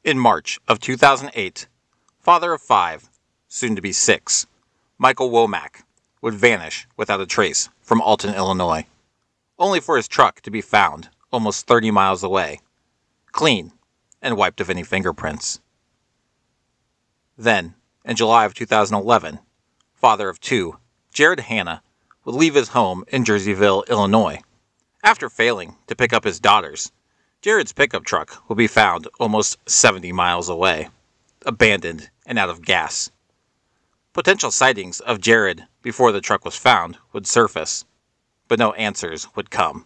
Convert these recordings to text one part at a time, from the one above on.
In March of 2008, father of 5, soon to be 6, Michael Womack, would vanish without a trace from Alton, Illinois, only for his truck to be found almost 30 miles away, clean and wiped of any fingerprints. Then, in July of 2011, father of 2, Jared Hanna, would leave his home in Jerseyville, Illinois. After failing to pick up his daughters, Jared's pickup truck will be found almost 70 miles away, abandoned and out of gas. Potential sightings of Jared before the truck was found would surface, but no answers would come.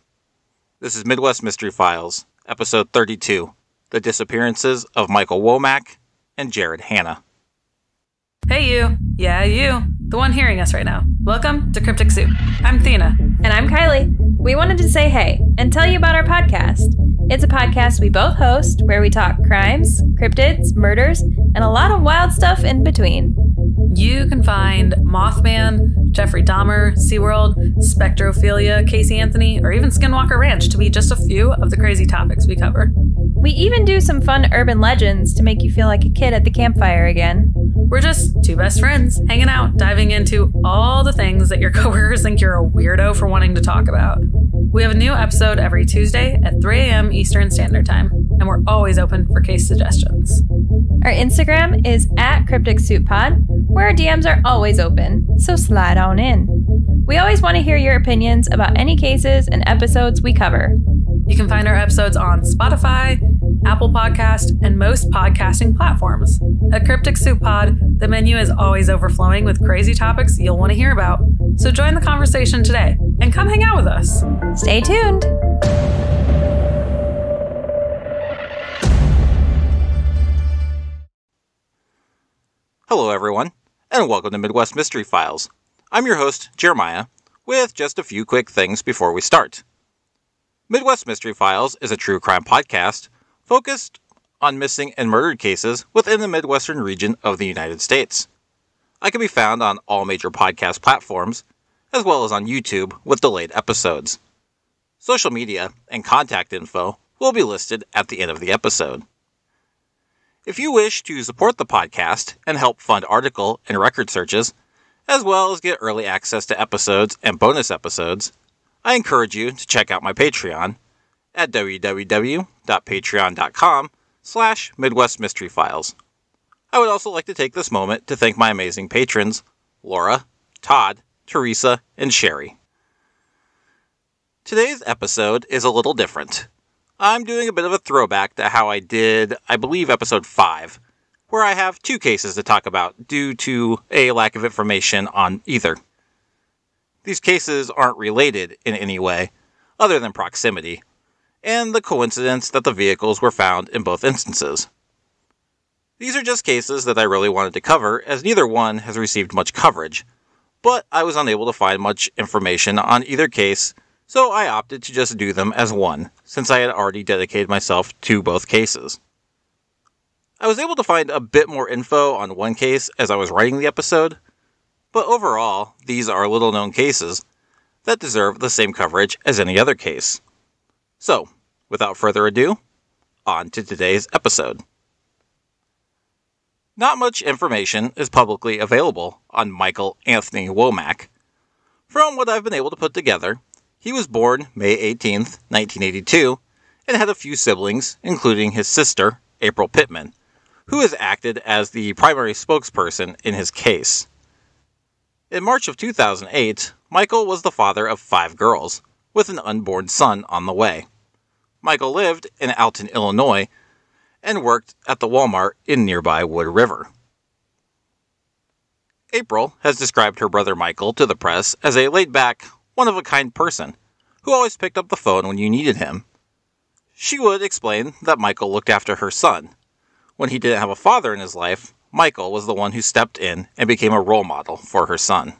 This is Midwest Mystery Files, Episode 32, The Disappearances of Michael Womack and Jared Hanna. Hey you! Yeah, you! The one hearing us right now. Welcome to Cryptic Soup. I'm Thina. And I'm Kylie. We wanted to say hey and tell you about our podcast. It's a podcast we both host where we talk crimes, cryptids, murders, and a lot of wild stuff in between. You can find Mothman, Jeffrey Dahmer, SeaWorld, Spectrophilia, Casey Anthony, or even Skinwalker Ranch to be just a few of the crazy topics we cover. We even do some fun urban legends to make you feel like a kid at the campfire again. We're just two best friends hanging out, diving into all the things that your coworkers think you're a weirdo for wanting to talk about. We have a new episode every Tuesday at 3 a.m. Eastern Standard Time, and we're always open for case suggestions. Our Instagram is @CrypticSoupPod, where our DMs are always open, so slide on in. We always want to hear your opinions about any cases and episodes we cover. You can find our episodes on Spotify, Apple Podcast, and most podcasting platforms. At Cryptic Soup Pod, the menu is always overflowing with crazy topics you'll want to hear about. So join the conversation today and come hang out with us. Stay tuned. Hello everyone, and welcome to Midwest Mystery Files. I'm your host, Jeremiah, with just a few quick things before we start. Midwest Mystery Files is a true crime podcast focused on missing and murdered cases within the Midwestern region of the United States. I can be found on all major podcast platforms, as well as on YouTube with delayed episodes. Social media and contact info will be listed at the end of the episode. If you wish to support the podcast and help fund article and record searches, as well as get early access to episodes and bonus episodes, I encourage you to check out my Patreon at www.patreon.com/Midwest Mystery Files. I would also like to take this moment to thank my amazing patrons, Laura, Todd, Teresa, and Sherry. Today's episode is a little different. I'm doing a bit of a throwback to how I did, I believe, episode 5, where I have 2 cases to talk about due to a lack of information on either. These cases aren't related in any way, other than proximity, and the coincidence that the vehicles were found in both instances. These are just cases that I really wanted to cover, as neither one has received much coverage, but I was unable to find much information on either case, so I opted to just do them as one, since I had already dedicated myself to both cases. I was able to find a bit more info on one case as I was writing the episode, but overall, these are little-known cases that deserve the same coverage as any other case. So, without further ado, on to today's episode. Not much information is publicly available on Michael Anthony Womack. From what I've been able to put together, he was born May 18th, 1982, and had a few siblings, including his sister, April Pittman, who has acted as the primary spokesperson in his case. In March of 2008, Michael was the father of 5 girls, with an unborn son on the way. Michael lived in Alton, Illinois, and worked at the Walmart in nearby Wood River. April has described her brother Michael to the press as a laid-back, one-of-a-kind person who always picked up the phone when you needed him. She would explain that Michael looked after her son. When he didn't have a father in his life, Michael was the one who stepped in and became a role model for her son.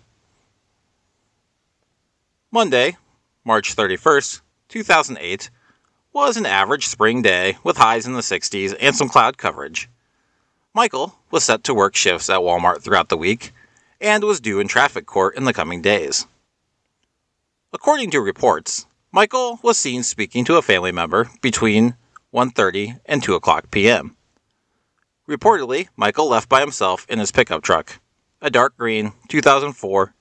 Monday, March 31st, 2008, was an average spring day with highs in the 60s and some cloud coverage. Michael was set to work shifts at Walmart throughout the week and was due in traffic court in the coming days. According to reports, Michael was seen speaking to a family member between 1:30 and 2 o'clock p.m. Reportedly, Michael left by himself in his pickup truck, a dark green 2004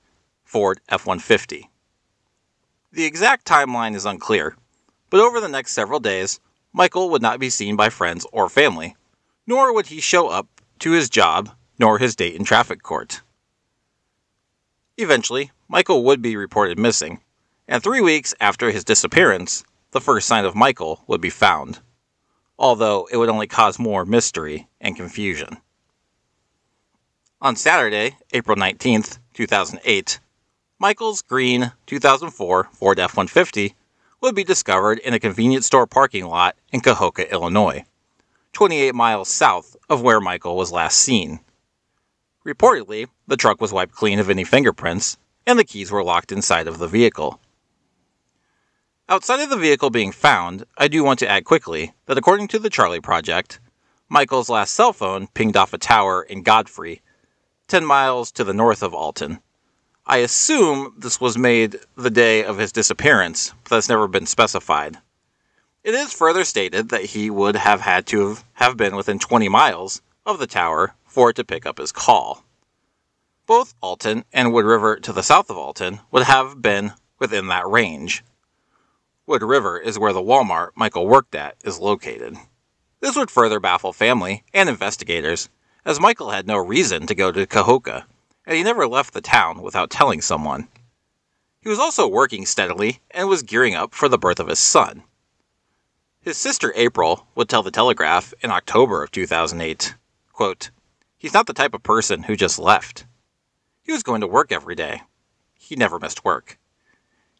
Ford F-150. The exact timeline is unclear, but over the next several days, Michael would not be seen by friends or family, nor would he show up to his job nor his date in traffic court. Eventually, Michael would be reported missing, and 3 weeks after his disappearance, the first sign of Michael would be found, although it would only cause more mystery and confusion. On Saturday, April 19th, 2008, Michael's green 2004 Ford F-150 would be discovered in a convenience store parking lot in Kahoka, Illinois, 28 miles south of where Michael was last seen. Reportedly, the truck was wiped clean of any fingerprints, and the keys were locked inside of the vehicle. Outside of the vehicle being found, I do want to add quickly that according to the Charlie Project, Michael's last cell phone pinged off a tower in Godfrey, 10 miles to the north of Alton. I assume this was made the day of his disappearance, but that's never been specified. It is further stated that he would have had to have been within 20 miles of the tower for it to pick up his call. Both Alton and Wood River to the south of Alton would have been within that range. Wood River is where the Walmart Michael worked at is located. This would further baffle family and investigators, as Michael had no reason to go to Kahoka, and he never left the town without telling someone. He was also working steadily and was gearing up for the birth of his son. His sister April would tell the Telegraph in October of 2008, quote, "He's not the type of person who just left. He was going to work every day. He never missed work.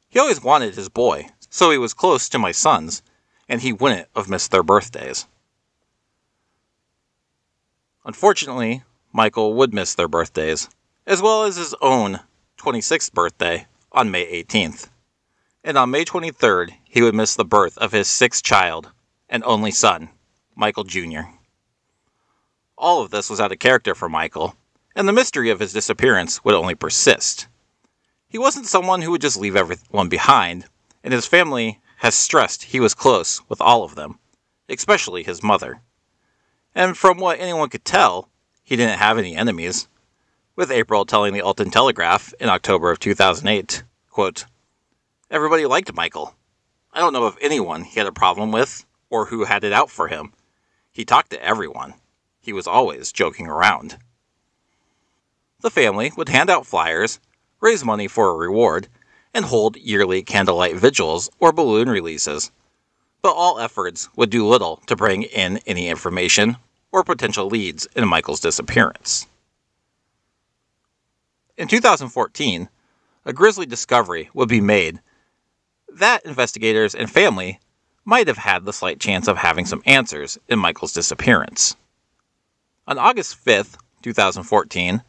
He always wanted his boy, so he was close to my sons, and he wouldn't have missed their birthdays." Unfortunately, Michael would miss their birthdays, as well as his own 26th birthday on May 18th. And on May 23rd, he would miss the birth of his sixth child and only son, Michael Jr. All of this was out of character for Michael, and the mystery of his disappearance would only persist. He wasn't someone who would just leave everyone behind, and his family has stressed he was close with all of them, especially his mother. And from what anyone could tell, he didn't have any enemies, with April telling the Alton Telegraph in October of 2008, quote, "Everybody liked Michael. I don't know of anyone he had a problem with or who had it out for him. He talked to everyone. He was always joking around." The family would hand out flyers, raise money for a reward, and hold yearly candlelight vigils or balloon releases, but all efforts would do little to bring in any information or potential leads in Michael's disappearance. In 2014, a grisly discovery would be made that investigators and family might have had the slight chance of having some answers in Michael's disappearance. On August 5th, 2014,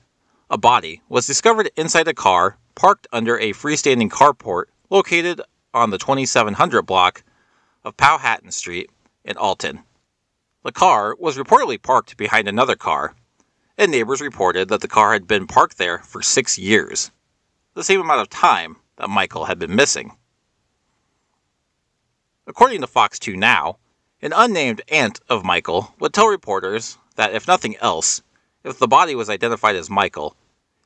a body was discovered inside a car parked under a freestanding carport located on the 2700 block of Powhatan Street in Alton. The car was reportedly parked behind another car, and neighbors reported that the car had been parked there for 6 years, the same amount of time that Michael had been missing. According to Fox 2 Now, an unnamed aunt of Michael would tell reporters that if nothing else, if the body was identified as Michael,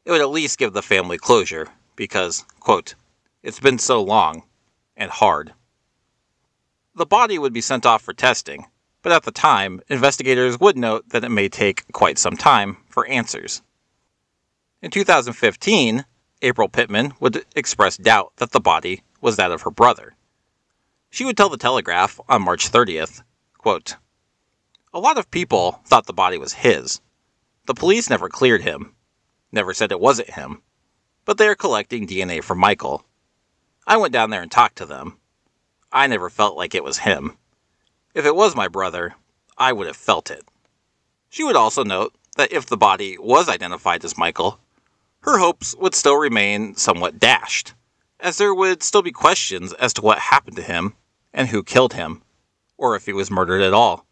it would at least give the family closure because, quote, "It's been so long and hard." The body would be sent off for testing, but at the time, investigators would note that it may take quite some time for answers. In 2015, April Pittman would express doubt that the body was that of her brother. She would tell the Telegraph on March 30th, quote, "A lot of people thought the body was his. The police never cleared him, never said it wasn't him, but they are collecting DNA from Michael. I went down there and talked to them. I never felt like it was him. If it was my brother, I would have felt it." She would also note that if the body was identified as Michael, her hopes would still remain somewhat dashed, as there would still be questions as to what happened to him and who killed him, or if he was murdered at all.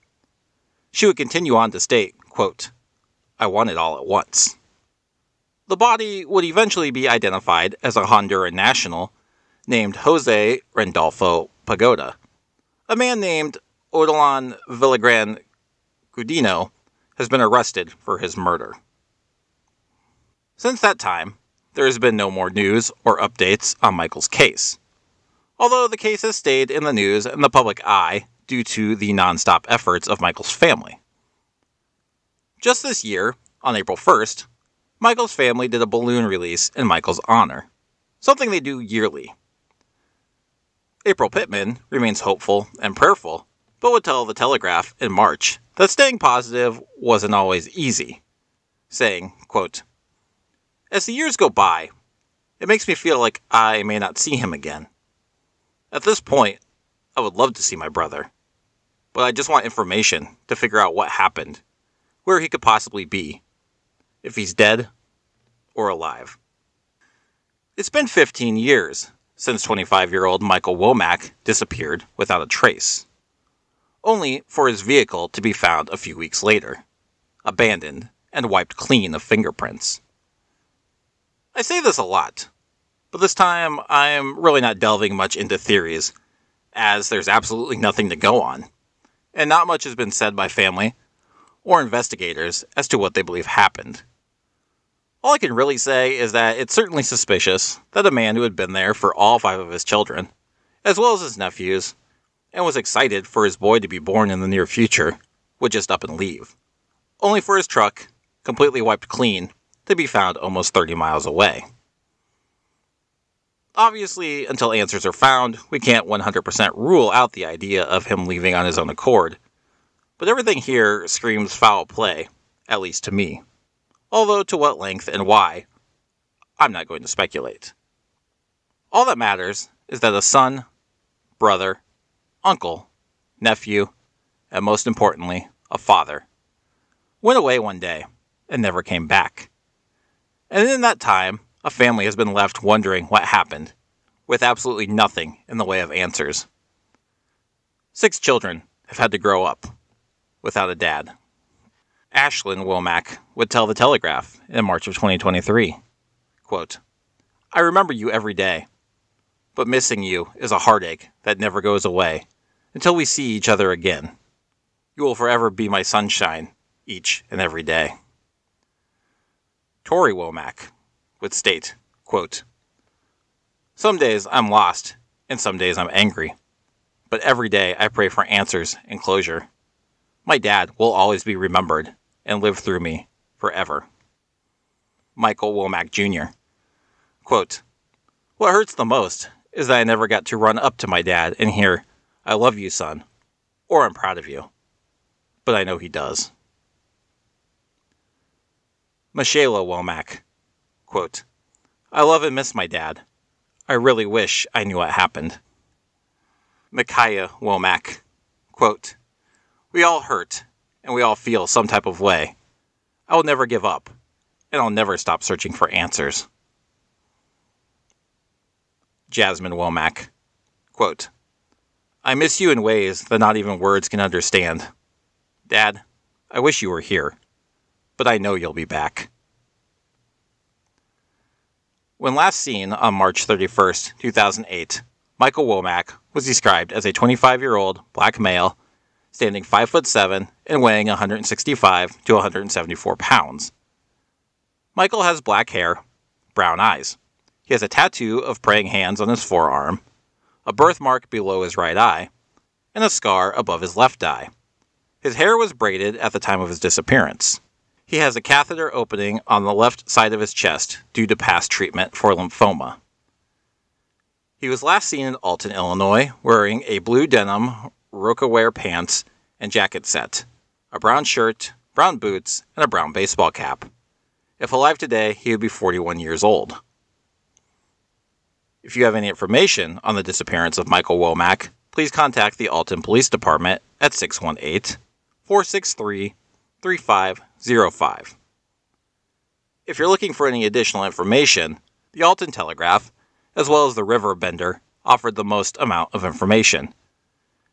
She would continue on to state, quote, "I want it all at once." The body would eventually be identified as a Honduran national named Jose Randolfo Pagoda. A man named Odilon Villagran Gudino has been arrested for his murder. Since that time, there has been no more news or updates on Michael's case, although the case has stayed in the news and the public eye due to the non-stop efforts of Michael's family. Just this year, on April 1st, Michael's family did a balloon release in Michael's honor, something they do yearly. April Pittman remains hopeful and prayerful, but would tell the Telegraph in March that staying positive wasn't always easy, saying, quote, "As the years go by, it makes me feel like I may not see him again. At this point, I would love to see my brother, but I just want information to figure out what happened, where he could possibly be, if he's dead or alive." It's been 15 years since 25-year-old Michael Womack disappeared without a trace, only for his vehicle to be found a few weeks later, abandoned and wiped clean of fingerprints. I say this a lot, but this time I'm really not delving much into theories, as there's absolutely nothing to go on, and not much has been said by family or investigators as to what they believe happened. All I can really say is that it's certainly suspicious that a man who had been there for all 5 of his children, as well as his nephews, and was excited for his boy to be born in the near future, would just up and leave, only for his truck, completely wiped clean, to be found almost 30 miles away. Obviously, until answers are found, we can't 100% rule out the idea of him leaving on his own accord, but everything here screams foul play, at least to me. Although to what length and why, I'm not going to speculate. All that matters is that a son, brother, uncle, nephew, and most importantly, a father, went away one day and never came back. And in that time, a family has been left wondering what happened, with absolutely nothing in the way of answers. 6 children have had to grow up without a dad. Ashlyn Womack would tell the Telegraph in March of 2023, quote, "I remember you every day, but missing you is a heartache that never goes away until we see each other again. You will forever be my sunshine each and every day." Tori Womack would state, quote, "Some days I'm lost and some days I'm angry, but every day I pray for answers and closure. My dad will always be remembered and live through me forever." Michael Womack Jr., quote, "What hurts the most is that I never got to run up to my dad and hear, 'I love you, son,' or 'I'm proud of you,' but I know he does." Michaela Womack, quote, "I love and miss my dad. I really wish I knew what happened." Micaiah Womack, quote, "We all hurt, and we all feel some type of way. I will never give up, and I'll never stop searching for answers." Jasmine Womack, quote, "I miss you in ways that not even words can understand. Dad, I wish you were here, but I know you'll be back." When last seen on March 31st, 2008, Michael Womack was described as a 25-year-old black male, standing 5'7" and weighing 165 to 174 pounds. Michael has black hair, brown eyes. He has a tattoo of praying hands on his forearm, a birthmark below his right eye, and a scar above his left eye. His hair was braided at the time of his disappearance. He has a catheter opening on the left side of his chest due to past treatment for lymphoma. He was last seen in Alton, Illinois, wearing a blue denim Rocawear pants and jacket set, a brown shirt, brown boots, and a brown baseball cap. If alive today, he would be 41 years old. If you have any information on the disappearance of Michael Womack, please contact the Alton Police Department at 618-463-3505. If you're looking for any additional information, the Alton Telegraph, as well as the Riverbender, offered the most amount of information.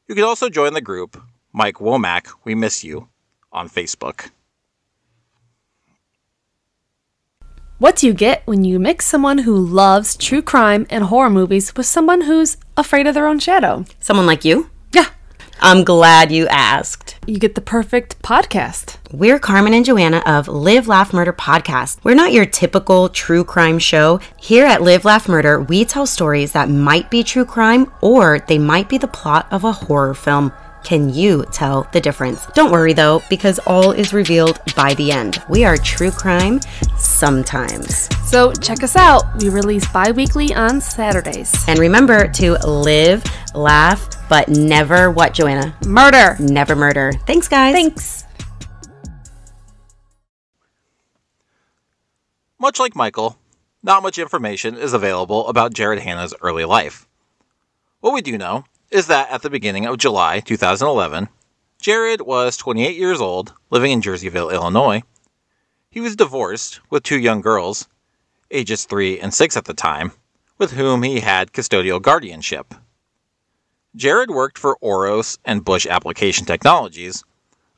You can also join the group, Mike Womack, We Miss You, on Facebook. What do you get when you mix someone who loves true crime and horror movies with someone who's afraid of their own shadow? Someone like you? Yeah. I'm glad you asked. You get the perfect podcast. We're Carmen and Joanna of Live, Laugh, Murder podcast. We're not your typical true crime show. Here at Live, Laugh, Murder, we tell stories that might be true crime or they might be the plot of a horror film. Can you tell the difference? Don't worry though, because all is revealed by the end. We are true crime sometimes. So check us out. We release bi-weekly on Saturdays. And remember to live, laugh, but never what, Joanna? Murder. Never murder. Thanks, guys. Thanks. Much like Michael, not much information is available about Jared Hanna's early life. What we do know is that at the beginning of July 2011, Jared was 28 years old, living in Jerseyville, Illinois. He was divorced with 2 young girls, ages 3 and 6 at the time, with whom he had custodial guardianship. Jared worked for Oros and Bush Application Technologies,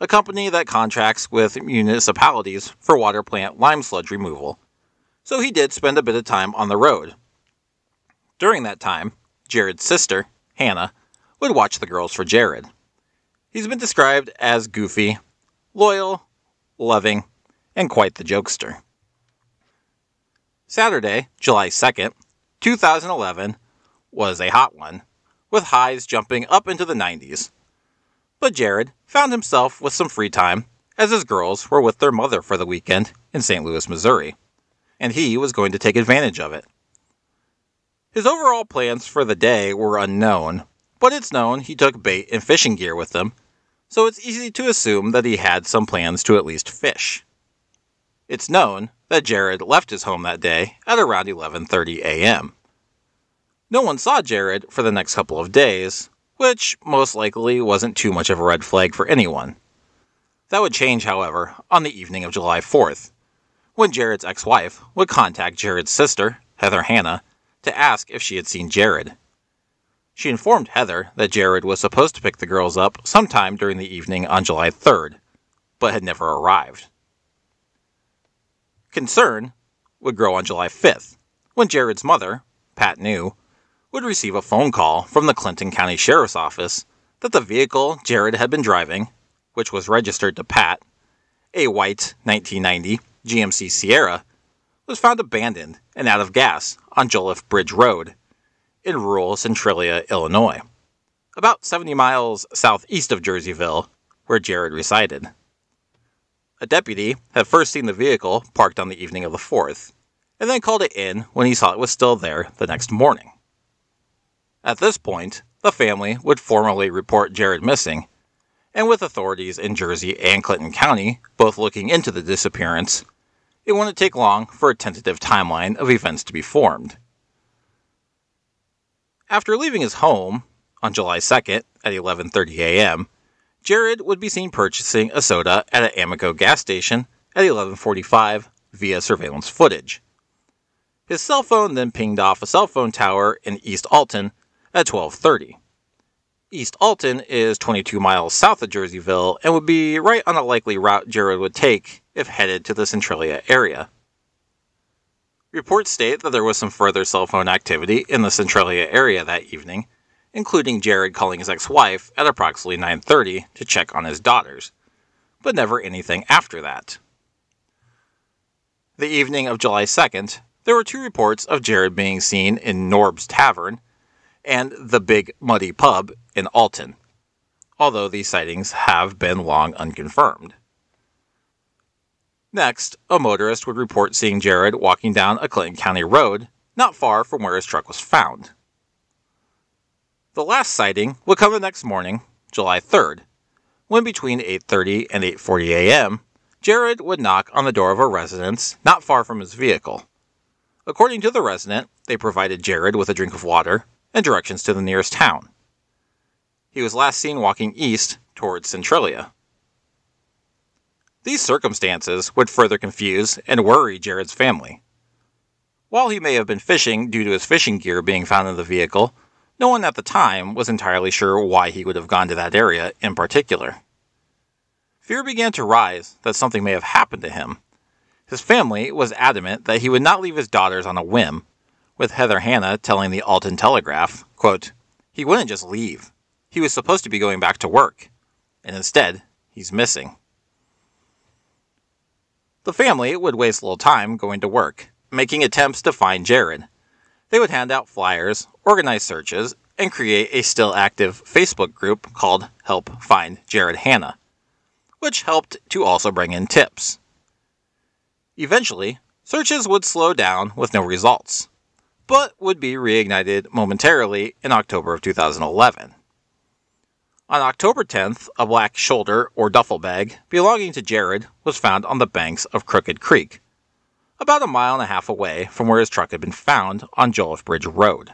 a company that contracts with municipalities for water plant lime sludge removal, so he did spend a bit of time on the road. During that time, Jared's sister, Hannah, would watch the girls for Jared. He's been described as goofy, loyal, loving, and quite the jokester. Saturday, July 2nd, 2011, was a hot one, with highs jumping up into the 90s. But Jared found himself with some free time, as his girls were with their mother for the weekend in St. Louis, Missouri, and he was going to take advantage of it. His overall plans for the day were unknown, but it's known he took bait and fishing gear with him, so it's easy to assume that he had some plans to at least fish. It's known that Jared left his home that day at around 11:30 a.m. No one saw Jared for the next couple of days, which most likely wasn't too much of a red flag for anyone. That would change, however, on the evening of July 4th, when Jared's ex-wife would contact Jared's sister, Heather Hanna, to ask if she had seen Jared. She informed Heather that Jared was supposed to pick the girls up sometime during the evening on July 3rd, but had never arrived. Concern would grow on July 5th, when Jared's mother, Pat New, would receive a phone call from the Clinton County Sheriff's Office that the vehicle Jared had been driving, which was registered to Pat, a white 1990 GMC Sierra, was found abandoned and out of gas on Jolliffe Bridge Road in rural Centralia, Illinois, about 70 miles southeast of Jerseyville, where Jared resided. A deputy had first seen the vehicle parked on the evening of the 4th, and then called it in when he saw it was still there the next morning. At this point, the family would formally report Jared missing, and with authorities in Jersey and Clinton County both looking into the disappearance, it wouldn't take long for a tentative timeline of events to be formed. After leaving his home on July 2nd at 11:30 a.m., Jared would be seen purchasing a soda at an Amico gas station at 11:45 via surveillance footage. His cell phone then pinged off a cell phone tower in East Alton at 12:30. East Alton is 22 miles south of Jerseyville and would be right on a likely route Jared would take if headed to the Centralia area. Reports state that there was some further cell phone activity in the Centralia area that evening, including Jared calling his ex-wife at approximately 9:30 to check on his daughters, but never anything after that. The evening of July 2nd, there were 2 reports of Jared being seen in Norb's Tavern and the Big Muddy Pub in Alton, although these sightings have been long unconfirmed. Next, a motorist would report seeing Jared walking down a Clinton County road not far from where his truck was found. The last sighting would come the next morning, July 3rd, when between 8:30 and 8:40 a.m., Jared would knock on the door of a residence not far from his vehicle. According to the resident, they provided Jared with a drink of water and directions to the nearest town. He was last seen walking east towards Centralia. These circumstances would further confuse and worry Jared's family. While he may have been fishing due to his fishing gear being found in the vehicle, no one at the time was entirely sure why he would have gone to that area in particular. Fear began to rise that something may have happened to him. His family was adamant that he would not leave his daughters on a whim, with Heather Hanna telling the Alton Telegraph, quote, "He wouldn't just leave. he was supposed to be going back to work, and instead, he's missing. The family would waste little time going to work, making attempts to find Jared. They would hand out flyers, organize searches, and create a still active Facebook group called Help Find Jared Hanna, which helped to also bring in tips. Eventually, searches would slow down with no results, but would be reignited momentarily in October of 2011. On October 10th, a black shoulder or duffel bag belonging to Jared was found on the banks of Crooked Creek, about 1.5 miles away from where his truck had been found on Jolliffe Bridge Road.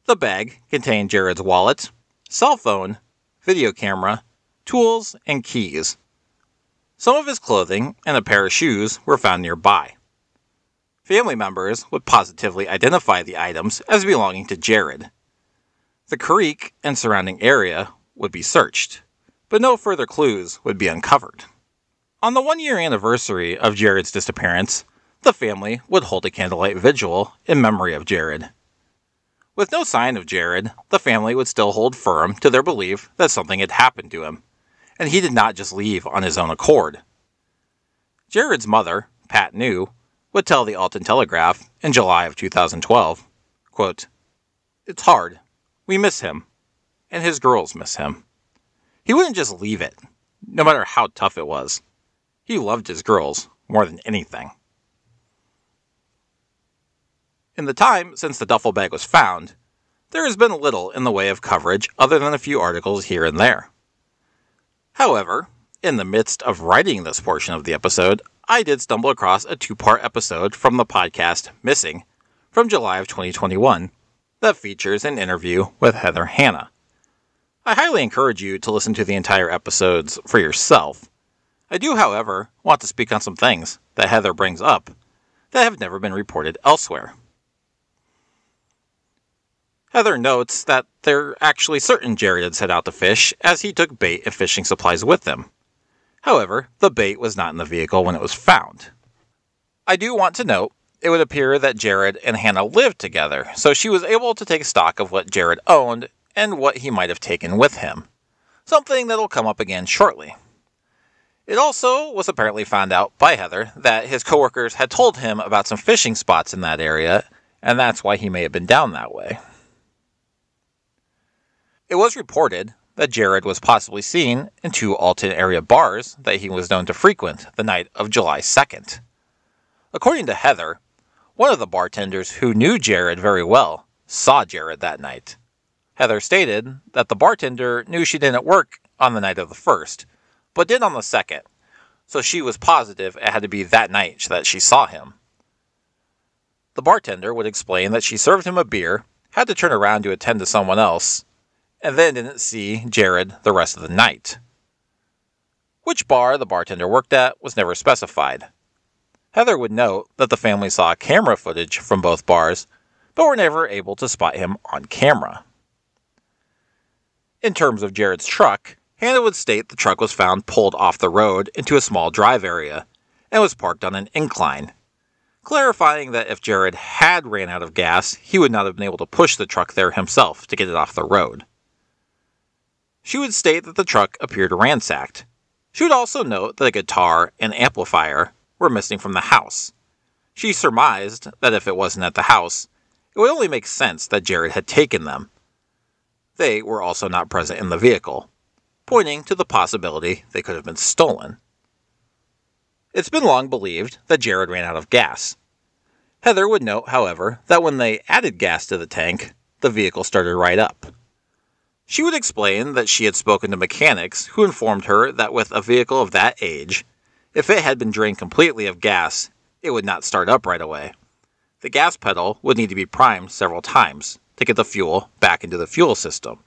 The bag contained Jared's wallet, cell phone, video camera, tools, and keys. Some of his clothing and a pair of shoes were found nearby. Family members would positively identify the items as belonging to Jared. The creek and surrounding area would be searched, but no further clues would be uncovered. On the 1-year anniversary of Jared's disappearance, the family would hold a candlelight vigil in memory of Jared. With no sign of Jared, the family would still hold firm to their belief that something had happened to him, and he did not just leave on his own accord. Jared's mother, Pat New, would tell the Alton Telegraph in July of 2012, quote, "It's hard. We miss him, and his girls miss him. He wouldn't just leave it, no matter how tough it was. He loved his girls more than anything." In the time since the duffel bag was found, there has been little in the way of coverage other than a few articles here and there. However, in the midst of writing this portion of the episode, I did stumble across a 2-part episode from the podcast Missing from July of 2021 that features an interview with Heather Hanna. I highly encourage you to listen to the entire episodes for yourself. I do, however, want to speak on some things that Heather brings up that have never been reported elsewhere. Heather notes that they're actually certain Jared had set out to fish as he took bait and fishing supplies with him. However, the bait was not in the vehicle when it was found. I do want to note, it would appear that Jared and Hanna lived together, so she was able to take stock of what Jared owned and what he might have taken with him, something that'll come up again shortly. It also was apparently found out by Heather that his coworkers had told him about some fishing spots in that area, and that's why he may have been down that way. It was reported that Jared was possibly seen in 2 Alton area bars that he was known to frequent the night of July 2nd. According to Heather, one of the bartenders who knew Jared very well saw Jared that night. Heather stated that the bartender knew she didn't work on the night of the 1st, but did on the 2nd, so she was positive it had to be that night that she saw him. The bartender would explain that she served him a beer, had to turn around to attend to someone else, and then didn't see Jared the rest of the night. Which bar the bartender worked at was never specified. Heather would note that the family saw camera footage from both bars, but were never able to spot him on camera. In terms of Jared's truck, Hanna would state the truck was found pulled off the road into a small drive area, and was parked on an incline, clarifying that if Jared had ran out of gas, he would not have been able to push the truck there himself to get it off the road. She would state that the truck appeared ransacked. She would also note that a guitar and amplifier were missing from the house. She surmised that if it wasn't at the house, it would only make sense that Jared had taken them. They were also not present in the vehicle, pointing to the possibility they could have been stolen. It's been long believed that Jared ran out of gas. Heather would note, however, that when they added gas to the tank, the vehicle started right up. She would explain that she had spoken to mechanics who informed her that with a vehicle of that age, if it had been drained completely of gas, it would not start up right away. The gas pedal would need to be primed several times to get the fuel back into the fuel system.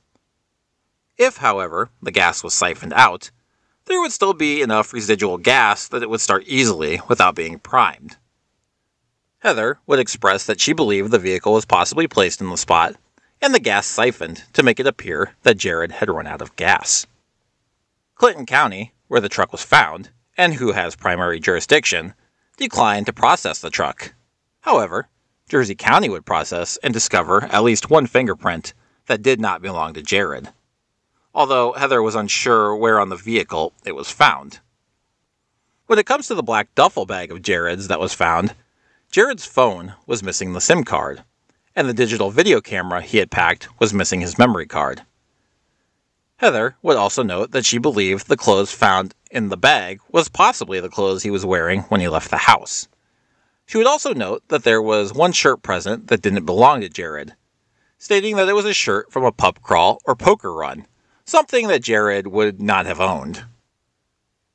If, however, the gas was siphoned out, there would still be enough residual gas that it would start easily without being primed. Heather would express that she believed the vehicle was possibly placed in the spot and the gas siphoned to make it appear that Jared had run out of gas. Clinton County, where the truck was found, and who has primary jurisdiction, declined to process the truck. However, Jersey County would process and discover at least one fingerprint that did not belong to Jared, although Heather was unsure where on the vehicle it was found. When it comes to the black duffel bag of Jared's that was found, Jared's phone was missing the SIM card, and the digital video camera he had packed was missing his memory card. Heather would also note that she believed the clothes found in the bag was possibly the clothes he was wearing when he left the house. She would also note that there was one shirt present that didn't belong to Jared, stating that it was a shirt from a pub crawl or poker run, something that Jared would not have owned.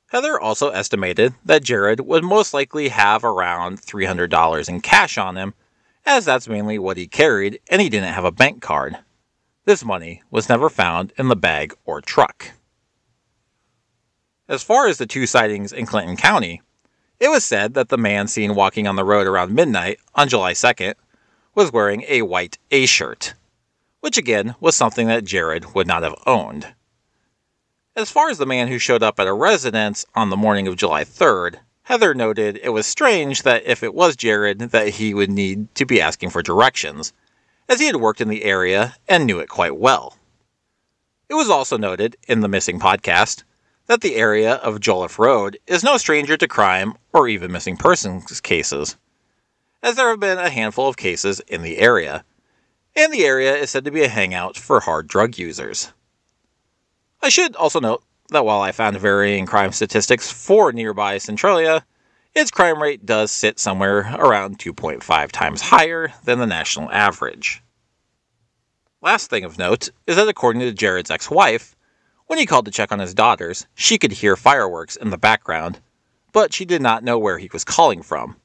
Heather also estimated that Jared would most likely have around $300 in cash on him, as that's mainly what he carried and he didn't have a bank card. This money was never found in the bag or truck. As far as the two sightings in Clinton County, it was said that the man seen walking on the road around midnight on July 2nd was wearing a white A-shirt, which again was something that Jared would not have owned. As far as the man who showed up at a residence on the morning of July 3rd, Heather noted it was strange that if it was Jared that he would need to be asking for directions, as he had worked in the area and knew it quite well. It was also noted in the missing podcast that the area of Jolliffe Road is no stranger to crime or even missing persons cases, as there have been a handful of cases in the area, and the area is said to be a hangout for hard drug users. I should also note that while I found varying crime statistics for nearby Centralia, its crime rate does sit somewhere around 2.5 times higher than the national average. Last thing of note is that according to Jared's ex-wife, when he called to check on his daughters, she could hear fireworks in the background, but she did not know where he was calling from.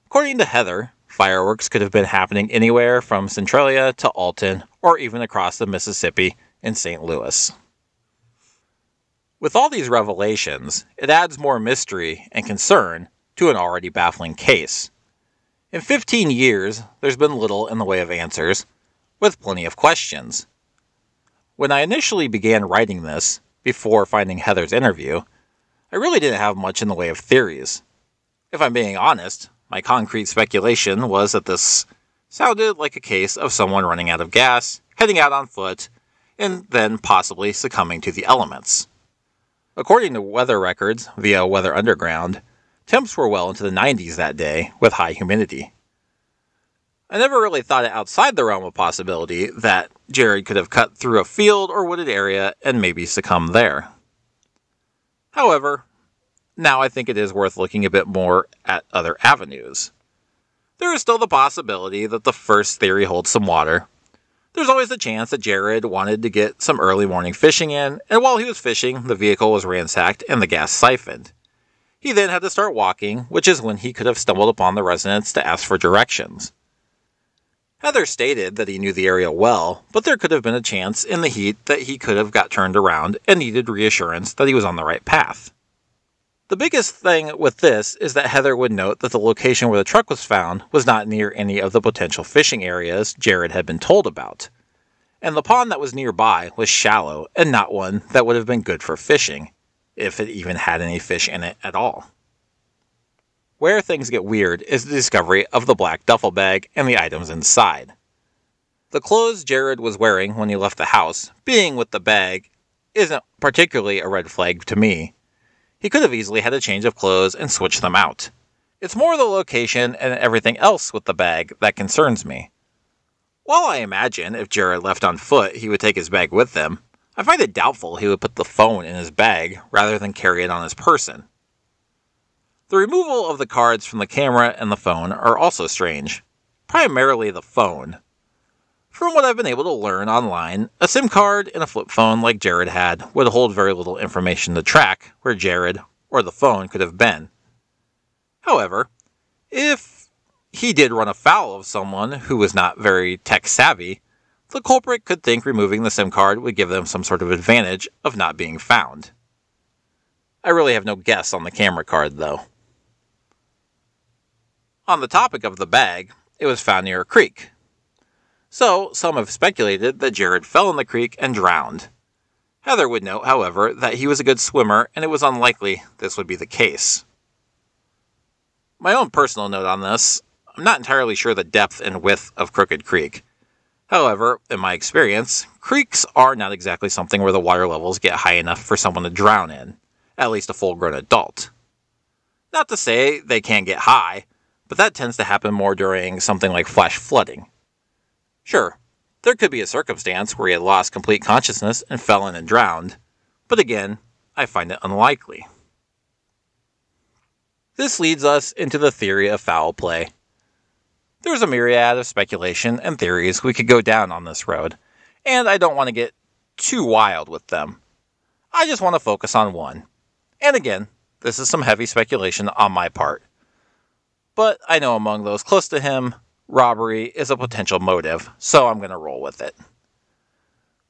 According to Heather, fireworks could have been happening anywhere from Centralia to Alton or even across the Mississippi in St. Louis. With all these revelations, it adds more mystery and concern to an already baffling case. In 15 years, there's been little in the way of answers, with plenty of questions. When I initially began writing this, before finding Heather's interview, I really didn't have much in the way of theories. If I'm being honest, my concrete speculation was that this sounded like a case of someone running out of gas, heading out on foot, and then possibly succumbing to the elements. According to weather records via Weather Underground, temps were well into the 90s that day with high humidity. I never really thought it outside the realm of possibility that Jared could have cut through a field or wooded area and maybe succumbed there. However, now I think it is worth looking a bit more at other avenues. There is still the possibility that the first theory holds some water. There's always the chance that Jared wanted to get some early morning fishing in, and while he was fishing, the vehicle was ransacked and the gas siphoned. He then had to start walking, which is when he could have stumbled upon the residence to ask for directions. Heather stated that he knew the area well, but there could have been a chance in the heat that he could have got turned around and needed reassurance that he was on the right path. The biggest thing with this is that Heather would note that the location where the truck was found was not near any of the potential fishing areas Jared had been told about, and the pond that was nearby was shallow and not one that would have been good for fishing, if it even had any fish in it at all. Where things get weird is the discovery of the black duffel bag and the items inside. The clothes Jared was wearing when he left the house, being with the bag, isn't particularly a red flag to me. He could have easily had a change of clothes and switched them out. It's more the location and everything else with the bag that concerns me. While I imagine if Jared left on foot he would take his bag with him, I find it doubtful he would put the phone in his bag rather than carry it on his person. The removal of the cards from the camera and the phone are also strange, primarily the phone. From what I've been able to learn online, a SIM card in a flip phone like Jared had would hold very little information to track where Jared or the phone could have been. However, if he did run afoul of someone who was not very tech-savvy, the culprit could think removing the SIM card would give them some sort of advantage of not being found. I really have no guess on the camera card, though. On the topic of the bag, it was found near a creek. So, some have speculated that Jared fell in the creek and drowned. Heather would note, however, that he was a good swimmer and it was unlikely this would be the case. My own personal note on this, I'm not entirely sure the depth and width of Crooked Creek, However, in my experience, creeks are not exactly something where the water levels get high enough for someone to drown in, at least a full-grown adult. Not to say they can't get high, but that tends to happen more during something like flash flooding. Sure, there could be a circumstance where he had lost complete consciousness and fell in and drowned, but again, I find it unlikely. This leads us into the theory of foul play. There's a myriad of speculation and theories we could go down on this road, and I don't want to get too wild with them. I just want to focus on one. And again, this is some heavy speculation on my part. But I know among those close to him, robbery is a potential motive, so I'm going to roll with it.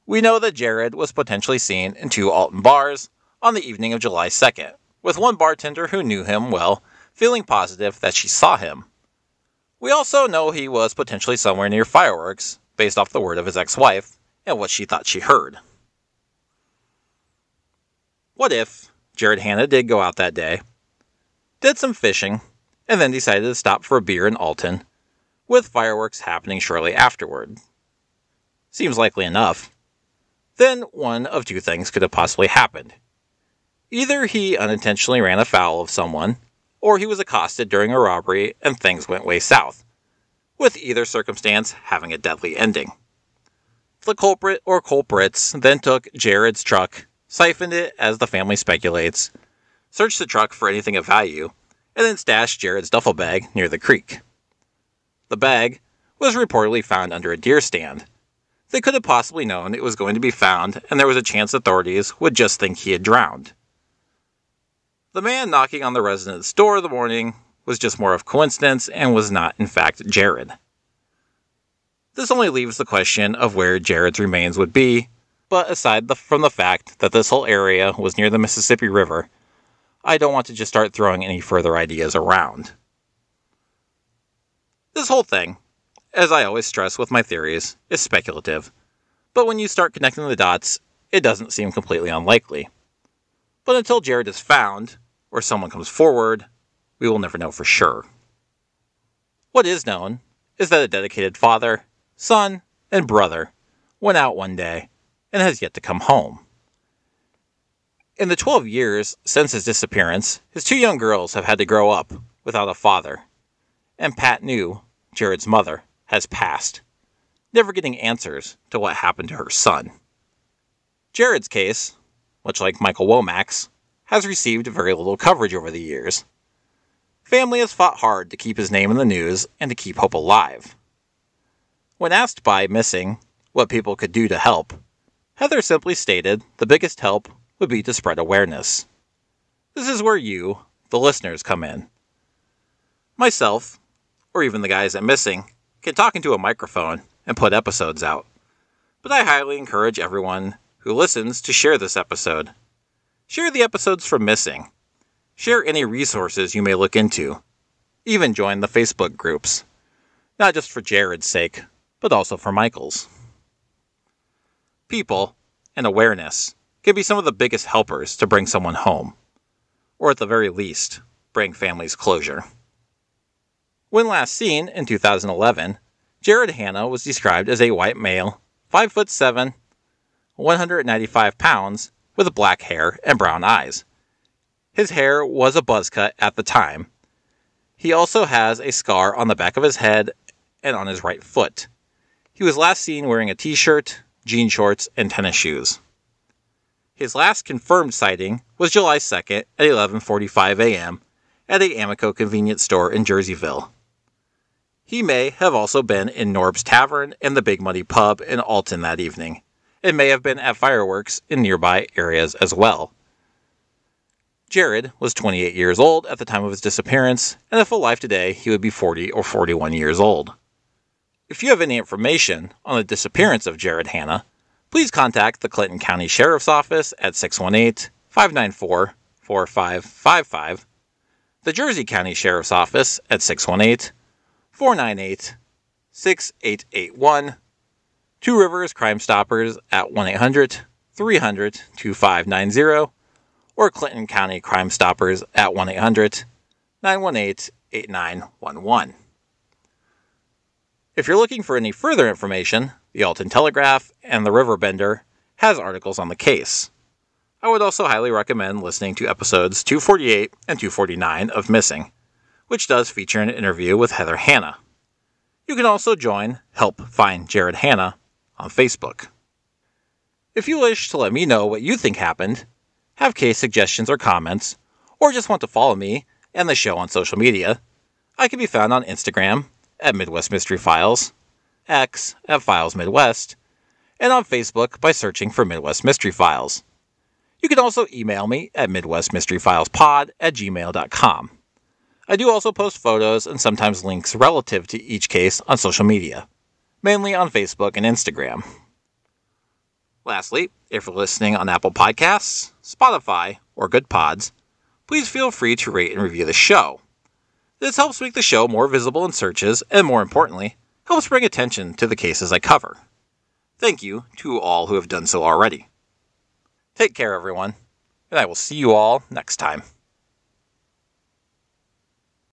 We know that Jared was potentially seen in 2 Alton bars on the evening of July 2nd, with one bartender who knew him well feeling positive that she saw him. We also know he was potentially somewhere near fireworks, based off the word of his ex-wife and what she thought she heard. What if Jared Hanna did go out that day, did some fishing, and then decided to stop for a beer in Alton, with fireworks happening shortly afterward? Seems likely enough. Then one of 2 things could have possibly happened. Either he unintentionally ran afoul of someone, or he was accosted during a robbery and things went way south, with either circumstance having a deadly ending. The culprit or culprits then took Jared's truck, siphoned it as the family speculates, searched the truck for anything of value, and then stashed Jared's duffel bag near the creek. The bag was reportedly found under a deer stand. They could have possibly known it was going to be found, and there was a chance authorities would just think he had drowned. The man knocking on the resident's door in the morning was just more of coincidence and was not, in fact, Jared. This only leaves the question of where Jared's remains would be, but aside from the fact that this whole area was near the Mississippi River, I don't want to just start throwing any further ideas around. This whole thing, as I always stress with my theories, is speculative, but when you start connecting the dots, it doesn't seem completely unlikely. But until Jared is found, or someone comes forward, we will never know for sure. What is known is that a dedicated father, son, and brother went out one day and has yet to come home. In the 12 years since his disappearance, his 2 young girls have had to grow up without a father, and Pat New, Jared's mother, has passed, never getting answers to what happened to her son. Jared's case, much like Michael Womack's, has received very little coverage over the years. Family has fought hard to keep his name in the news and to keep hope alive. When asked by Missing what people could do to help, Heather simply stated the biggest help would be to spread awareness. This is where you, the listeners, come in. Myself, or even the guys at Missing, can talk into a microphone and put episodes out, but I highly encourage everyone who listens to share this episode. Share the episodes from Missing. Share any resources you may look into. Even join the Facebook groups. Not just for Jared's sake, but also for Michael's. People and awareness can be some of the biggest helpers to bring someone home, or at the very least, bring families closure. When last seen in 2011, Jared Hanna was described as a white male, 5'7", 195 pounds, with black hair and brown eyes. His hair was a buzz cut at the time. He also has a scar on the back of his head and on his right foot. He was last seen wearing a t-shirt, jean shorts, and tennis shoes. His last confirmed sighting was July 2nd at 11:45 a.m. at a Amico convenience store in Jerseyville. He may have also been in Norb's Tavern and the Big Muddy Pub in Alton that evening, and may have been at fireworks in nearby areas as well. Jared was 28 years old at the time of his disappearance, and if alive today, he would be 40 or 41 years old. If you have any information on the disappearance of Jared Hanna, please contact the Clinton County Sheriff's Office at 618-594-4555, the Jersey County Sheriff's Office at 618-498-6881, Two Rivers Crime Stoppers at 1-800-300-2590, or Clinton County Crime Stoppers at 1-800-918-8911. If you're looking for any further information, The Alton Telegraph and the Riverbender has articles on the case. I would also highly recommend listening to episodes 248 and 249 of Missing, which does feature an interview with Heather Hanna. You can also join Help Find Jared Hanna on Facebook. If you wish to let me know what you think happened, have case suggestions or comments, or just want to follow me and the show on social media, I can be found on Instagram at Midwest Mystery Files, X at Files Midwest, and on Facebook by searching for Midwest Mystery Files. You can also email me at midwestmysteryfilespod@gmail.com. I do also post photos and sometimes links relative to each case on social media, mainly on Facebook and Instagram. Lastly, if you're listening on Apple Podcasts, Spotify, or Good Pods, please feel free to rate and review the show. This helps make the show more visible in searches and, more importantly, helps bring attention to the cases I cover. Thank you to all who have done so already. Take care, everyone, and I will see you all next time.